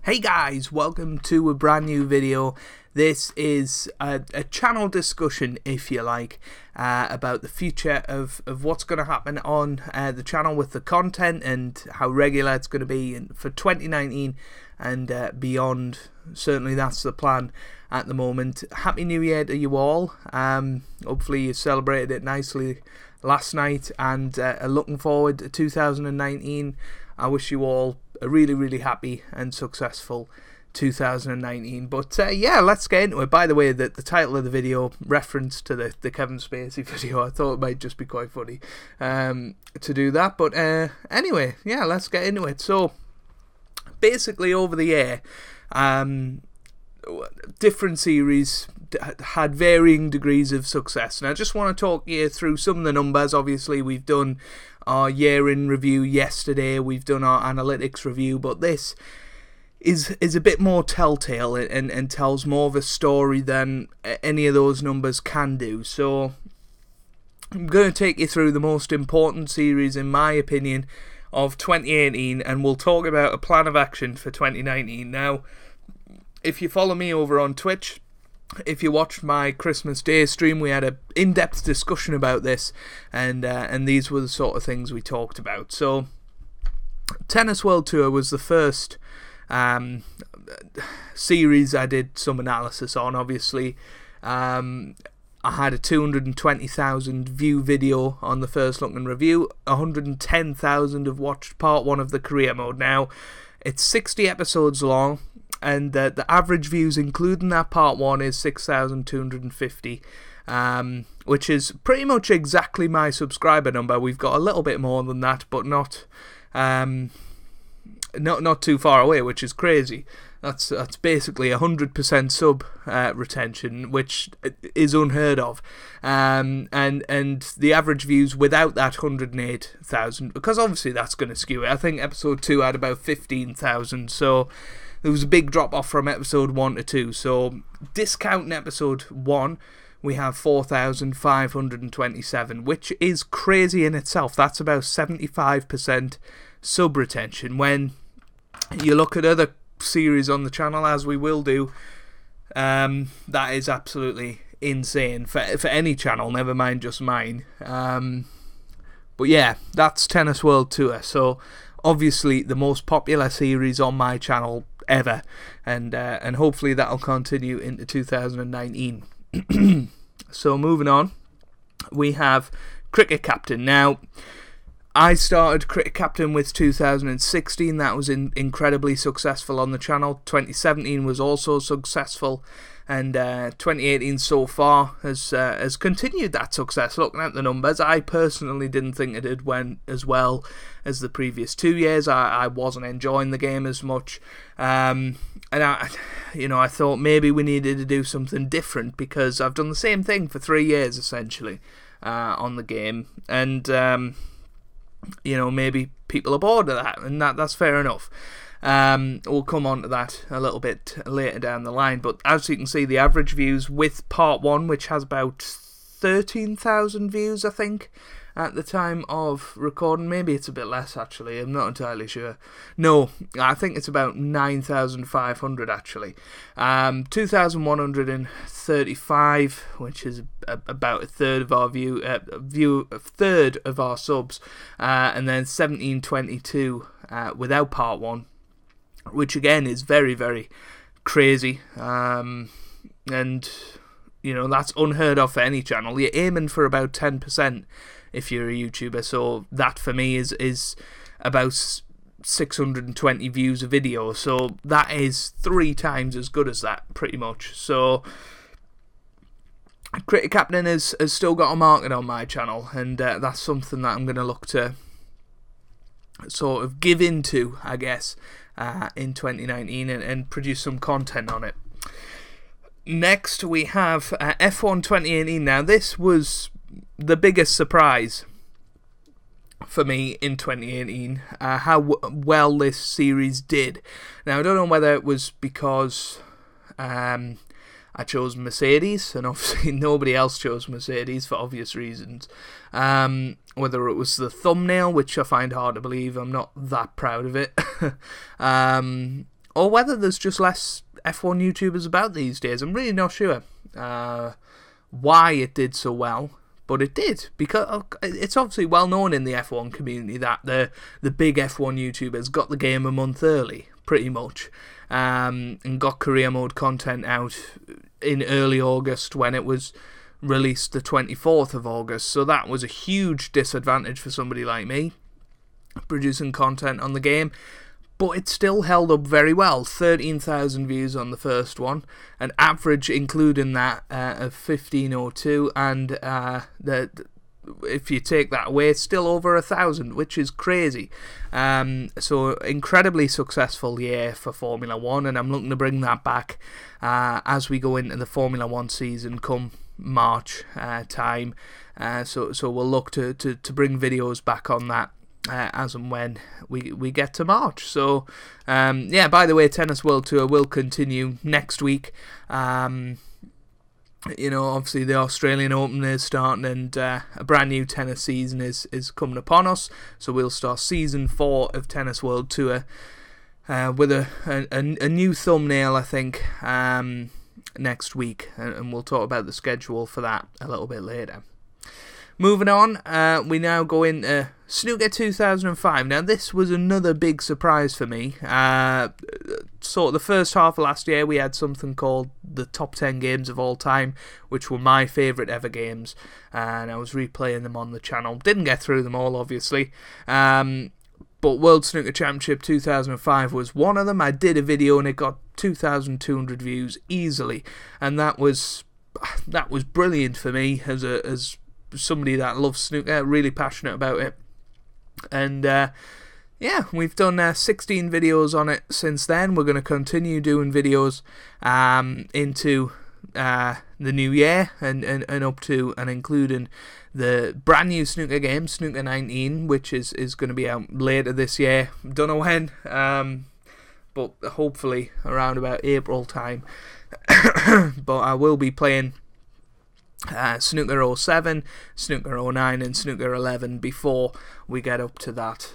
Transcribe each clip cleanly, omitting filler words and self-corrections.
Hey guys, welcome to a brand new video. This is a channel discussion, if you like, about the future of what's going to happen on the channel with the content and how regular it's going to be for 2019 and beyond. Certainly that's the plan at the moment. Happy New Year to you all. Hopefully you celebrated it nicely last night and are looking forward to 2019. I wish you all a really happy and successful 2019. But yeah, let's get into it. By the way, the title of the video, reference to the Kevin Spacey video. I thought it might just be quite funny to do that. But anyway, yeah, let's get into it. So basically over the year, different series had varying degrees of success, and I just want to talk you through some of the numbers. Obviously we've done our year in review yesterday, we've done our analytics review, but this is a bit more telltale and tells more of a story than any of those numbers can do. So I'm going to take you through the most important series, in my opinion, of 2018, and we'll talk about a plan of action for 2019. Now, if you follow me over on Twitch, if you watched my Christmas Day stream, we had an in-depth discussion about this, and these were the sort of things we talked about. So, Tennis World Tour was the first series I did some analysis on. Obviously, I had a 220,000 view video on the first look and review. 110,000 have watched part one of the career mode. Now, it's 60 episodes long, and the average views, including that part one, is 6,250, which is pretty much exactly my subscriber number. We've got a little bit more than that, but not too far away, which is crazy. That's basically 100% sub retention, which is unheard of. And the average views without that 108,000, because obviously that's going to skew it. I think episode 2 had about 15,000, so there was a big drop off from episode 1 to 2. So discounting episode 1, we have 4,527, which is crazy in itself. That's about 75% sub retention. When you look at other series on the channel, as we will do, that is absolutely insane for any channel, never mind just mine. But yeah, that's Tennis World Tour. So obviously the most popular series on my channel ever, and hopefully that'll continue into 2019. So moving on, we have Cricket Captain. Now, I started Cricket Captain with 2016. That was incredibly successful on the channel. 2017 was also successful, and 2018 so far has continued that success. Looking at the numbers, I personally didn't think it went as well as the previous 2 years. I wasn't enjoying the game as much, and I thought maybe we needed to do something different, because I've done the same thing for 3 years essentially on the game, and maybe people are bored of that, and that's fair enough. We'll come on to that a little bit later down the line, but as you can see, the average views with part 1, which has about 13,000 views, I think, at the time of recording. Maybe it's a bit less, actually, I'm not entirely sure. No, I think it's about 9,500 actually. 2,135, which is about a third of our a third of our subs, and then 1,722 without part 1, which again is very crazy, and that's unheard of for any channel. You're aiming for about 10% if you're a YouTuber, so that for me is about 620 views a video, so that is 3 times as good as that, pretty much. So Cricket Captain has still got a market on my channel, and that's something that I'm going to look to sort of give into, I guess, in 2019 and produce some content on it. Next we have F1 2018. Now, this was the biggest surprise for me in 2018, how well this series did. Now, I don't know whether it was because I chose Mercedes, and obviously nobody else chose Mercedes for obvious reasons. Whether it was the thumbnail, which I find hard to believe, I'm not that proud of it, or whether there's just less F1 YouTubers about these days. I'm really not sure why it did so well, but it did, because it's obviously well known in the F1 community that the big F1 YouTubers got the game a month early, pretty much, and got career mode content out in early August when it was released the 24th of August. So that was a huge disadvantage for somebody like me producing content on the game. But it still held up very well. 13,000 views on the first one, an average including that of 1502, and if you take that away, it's still over 1,000, which is crazy. So incredibly successful year for Formula 1, and I'm looking to bring that back as we go into the Formula 1 season come March time. So we'll look to bring videos back on that as and when we get to March. So yeah, by the way, Tennis World Tour will continue next week. You know, obviously the Australian Open is starting, and a brand new tennis season is coming upon us. So we'll start season 4 of Tennis World Tour with a new thumbnail, I think, next week, and we'll talk about the schedule for that a little bit later. Moving on, we now go into Snooker 2005. Now, this was another big surprise for me. So, the first half of last year, we had something called the Top 10 Games of All Time, which were my favourite ever games, and I was replaying them on the channel. Didn't get through them all, obviously. But World Snooker Championship 2005 was one of them. I did a video, and it got 2,200 views easily, and that was brilliant for me as somebody that loves snooker, really passionate about it. And yeah, we've done 16 videos on it since then. We're going to continue doing videos into the new year and up to and including the brand new snooker game, Snooker 19, which is going to be out later this year. Don't know when, but hopefully around about April time. But I will be playing Snooker 07, Snooker 09 and Snooker 11 before we get up to that,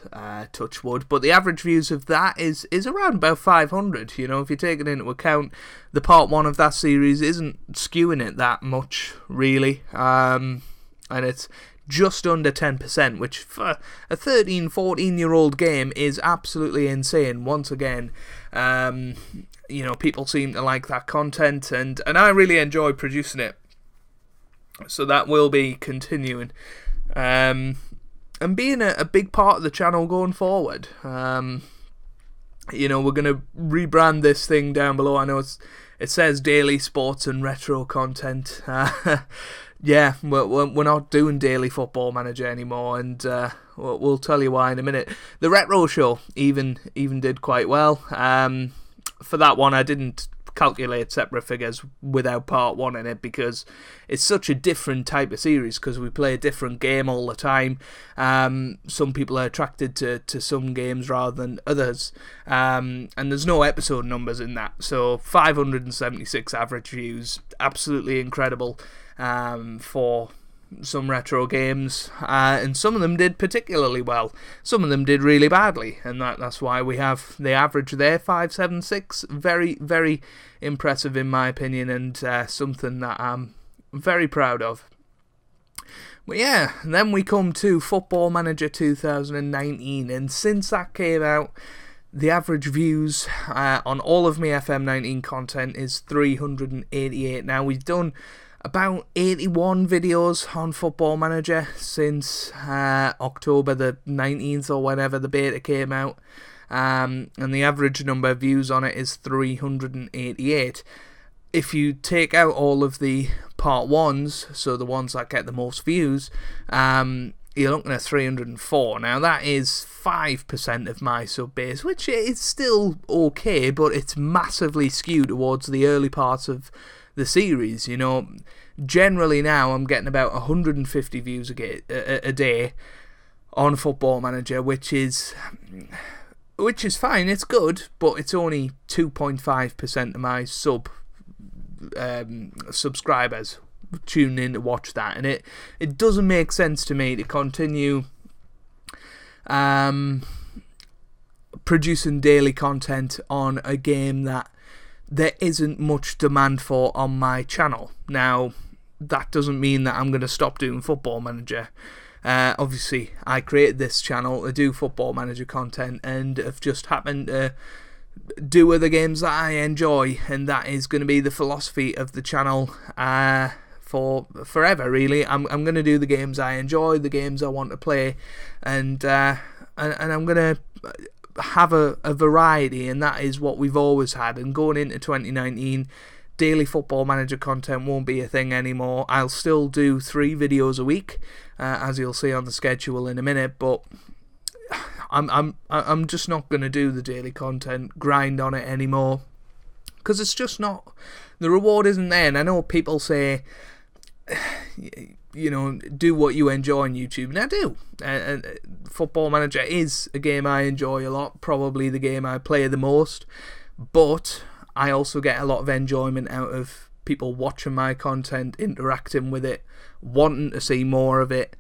touch wood. But the average views of that is around about 500. You know, if you take it into account, the part 1 of that series isn't skewing it that much, really. And it's just under 10%, which for a 13, 14-year-old game is absolutely insane. Once again, you know, people seem to like that content, and I really enjoy producing it. So that will be continuing, and being a big part of the channel going forward. You know, we're going to rebrand this thing down below. I know it says daily sports and retro content. Yeah, we're not doing daily Football Manager anymore, and we'll tell you why in a minute. The retro show even did quite well. For that one, I didn't calculate separate figures without part 1 in it, because it's such a different type of series, because we play a different game all the time. Some people are attracted to some games rather than others, and there's no episode numbers in that. So 576 average views, absolutely incredible for some retro games, and some of them did particularly well. Some of them did really badly, and that's why we have the average there, 576. Very, very impressive in my opinion, and something that I'm very proud of. But yeah, then we come to Football Manager 2019, and since that came out, the average views on all of my FM19 content is 388. Now, we've done about 81 videos on Football Manager since October the 19th or whenever the beta came out, and the average number of views on it is 388. If you take out all of the part 1s, so the ones that get the most views, you're looking at 304. Now, that is 5% of my sub base, which is still okay, but it's massively skewed towards the early parts of the series. You know, generally now I'm getting about 150 views a day on Football Manager, which is fine, it's good, but it's only 2.5% of my subscribers tuning in to watch that, and it doesn't make sense to me to continue producing daily content on a game that there isn't much demand for on my channel. Now, that doesn't mean that I'm going to stop doing Football Manager. Obviously, I created this channel to do Football Manager content, and have just happened to do other games that I enjoy, and that is going to be the philosophy of the channel for forever, really. I'm going to do the games I enjoy, the games I want to play, and I'm going to have a variety, and that is what we've always had. And going into 2019, daily Football Manager content won't be a thing anymore. I'll still do 3 videos a week, as you'll see on the schedule in a minute, but I'm just not going to do the daily content, grind on it anymore, because it's just not, the reward isn't there. And I know people say, you know, do what you enjoy on YouTube, and I do. And Football Manager is a game I enjoy a lot, probably the game I play the most, but I also get a lot of enjoyment out of people watching my content, interacting with it, wanting to see more of it,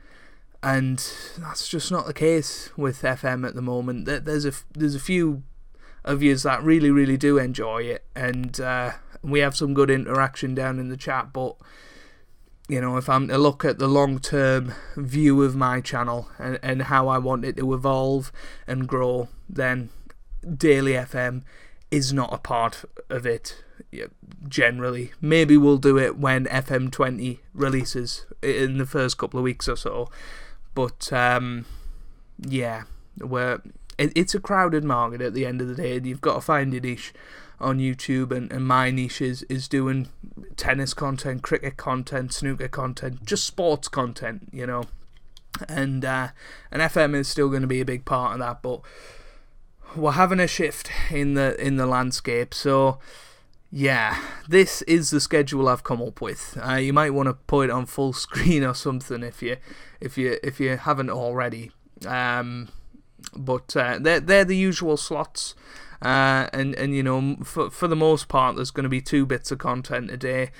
and that's just not the case with FM at the moment. There's a few of you that really do enjoy it, and we have some good interaction down in the chat, but you know, if I'm to look at the long-term view of my channel and how I want it to evolve and grow, then daily FM is not a part of it generally. Maybe we'll do it when FM 20 releases in the first couple of weeks or so, but yeah, it's a crowded market at the end of the day, and you've got to find your niche on YouTube, and my niche is doing tennis content, cricket content, snooker content, just sports content, you know, and FM is still going to be a big part of that, but we're having a shift in the landscape. So yeah, this is the schedule I've come up with. You might want to put it on full screen or something if you haven't already. But they're the usual slots. And you know, for the most part, there's going to be 2 bits of content a day.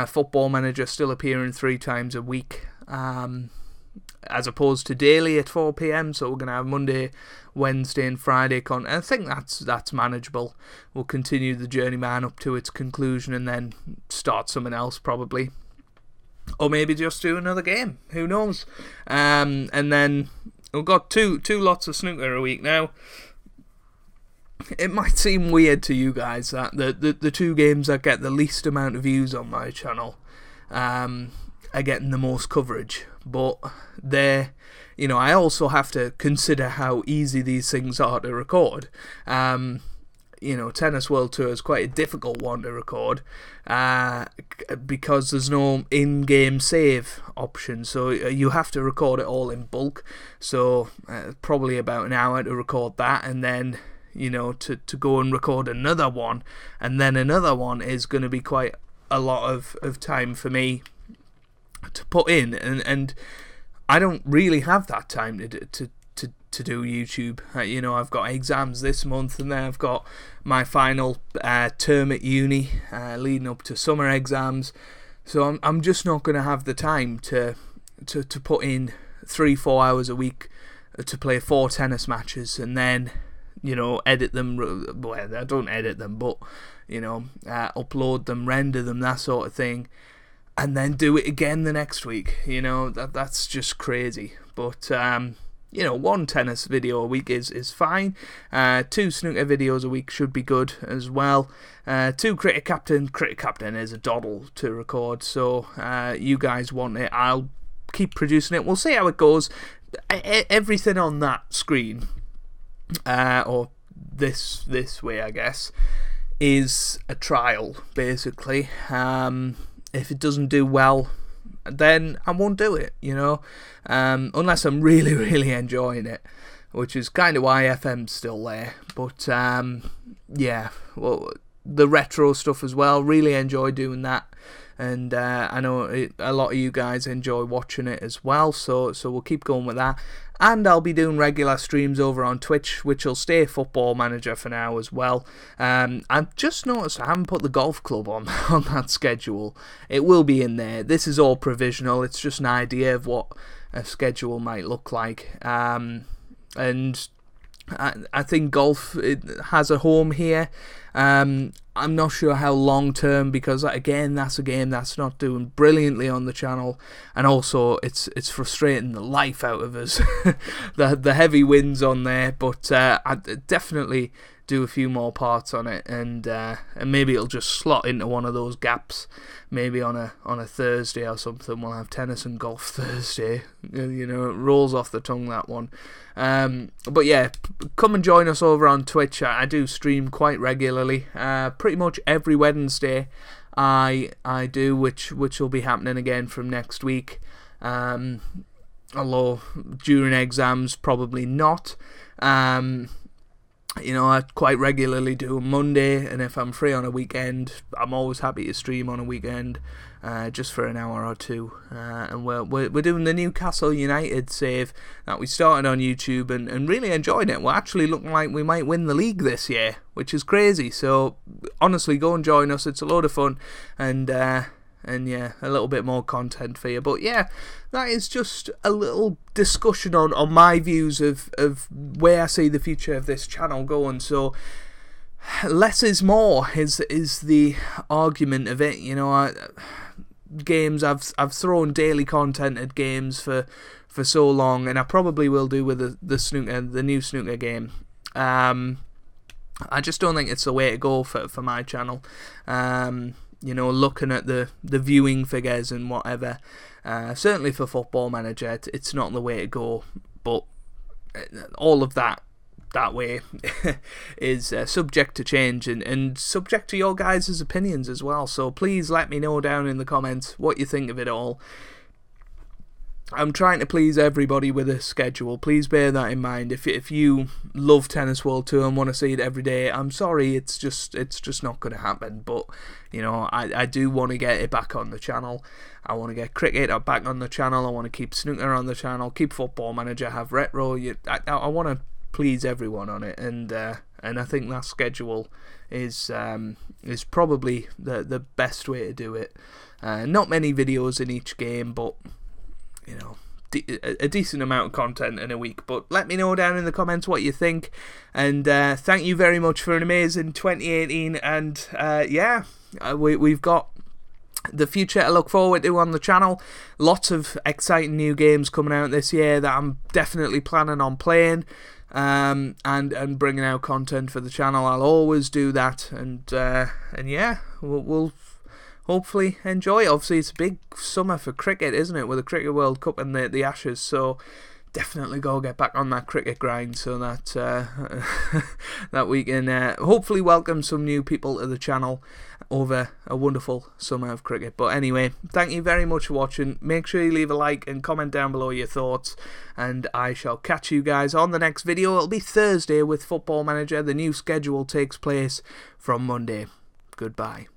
Football Manager still appearing 3 times a week, as opposed to daily at 4 PM. So we're going to have Monday, Wednesday, and Friday content. I think that's manageable. We'll continue the Journeyman up to its conclusion, and then start something else probably, or maybe just do another game. Who knows? And then we've got two lots of snooker a week now. It might seem weird to you guys that the 2 games that get the least amount of views on my channel are getting the most coverage, but they're, you know, I also have to consider how easy these things are to record. You know, Tennis World Tour is quite a difficult one to record because there's no in-game save option, so you have to record it all in bulk, so probably about an hour to record that, and then, you know, to go and record another one, and then another one is going to be quite a lot of time for me to put in, and I don't really have that time to do YouTube. You know, I've got exams this month, and then I've got my final term at uni leading up to summer exams, so I'm just not going to have the time to put in 3-4 hours a week to play 4 tennis matches, and then, you know, edit them. Well, I don't edit them, but, you know, upload them, render them, that sort of thing, and then do it again the next week. You know, that's just crazy. But you know, 1 tennis video a week is fine. 2 snooker videos a week should be good as well. 2 cricket captain is a doddle to record, so you guys want it, I'll keep producing it. We'll see how it goes. Everything on that screen, or this way, I guess, is a trial, basically. If it doesn't do well, then I won't do it, you know, unless I'm really enjoying it, which is kind of why FM's still there. But yeah, well, the retro stuff as well, really enjoy doing that, and I know a lot of you guys enjoy watching it as well, so we'll keep going with that. And I'll be doing regular streams over on Twitch, which will stay Football Manager for now as well. I've just noticed I haven't put the golf club on that schedule. It will be in there. This is all provisional. It's just an idea of what a schedule might look like. And I think golf, it has a home here. I'm not sure how long term, because again, that's a game that's not doing brilliantly on the channel, and also it's frustrating the life out of us. the heavy winds on there, but I definitely do a few more parts on it, and maybe it'll just slot into one of those gaps. Maybe on a Thursday or something, we'll have tennis and golf Thursday. You know, it rolls off the tongue, that one. But yeah, come and join us over on Twitch. I do stream quite regularly, pretty much every Wednesday. I do, which will be happening again from next week. Although during exams, probably not. You know, I quite regularly do a Monday, and if I'm free on a weekend, I'm always happy to stream on a weekend, just for an hour or two. And we're doing the Newcastle United save that we started on YouTube, and really enjoying it. We're actually looking like we might win the league this year, which is crazy. So honestly, go and join us. It's a load of fun, and yeah, a little bit more content for you. But yeah, that is just a little discussion on my views of where I see the future of this channel going. So less is more is the argument of it. You know, games, I've thrown daily content at games for so long, and I probably will do with the new snooker game. I just don't think it's the way to go for my channel. You know, looking at the viewing figures and whatever, certainly for Football Manager, it's not the way to go. But all of that way is subject to change, and subject to your guys' opinions as well. So please let me know down in the comments what you think of it all. I'm trying to please everybody with a schedule. Please bear that in mind. If you love Tennis World Tour and want to see it every day, I'm sorry, it's just not going to happen. But you know, I do want to get it back on the channel. I want to get cricket back on the channel. I want to keep snooker on the channel. Keep Football Manager. Have retro. I want to please everyone on it, and I think that schedule is probably the best way to do it. Not many videos in each game, but you know, a decent amount of content in a week. But let me know down in the comments what you think, and thank you very much for an amazing 2018. And yeah, we've got the future to look forward to on the channel. Lots of exciting new games coming out this year that I'm definitely planning on playing, and bringing out content for the channel. I'll always do that, and yeah, we'll hopefully enjoy it. Obviously, it's a big summer for cricket, isn't it, with the Cricket World Cup and the Ashes, so definitely go get back on that cricket grind, so that that we can hopefully welcome some new people to the channel over a wonderful summer of cricket. But anyway, thank you very much for watching. Make sure you leave a like and comment down below your thoughts, and I shall catch you guys on the next video. It'll be Thursday with Football Manager. The new schedule takes place from Monday. Goodbye.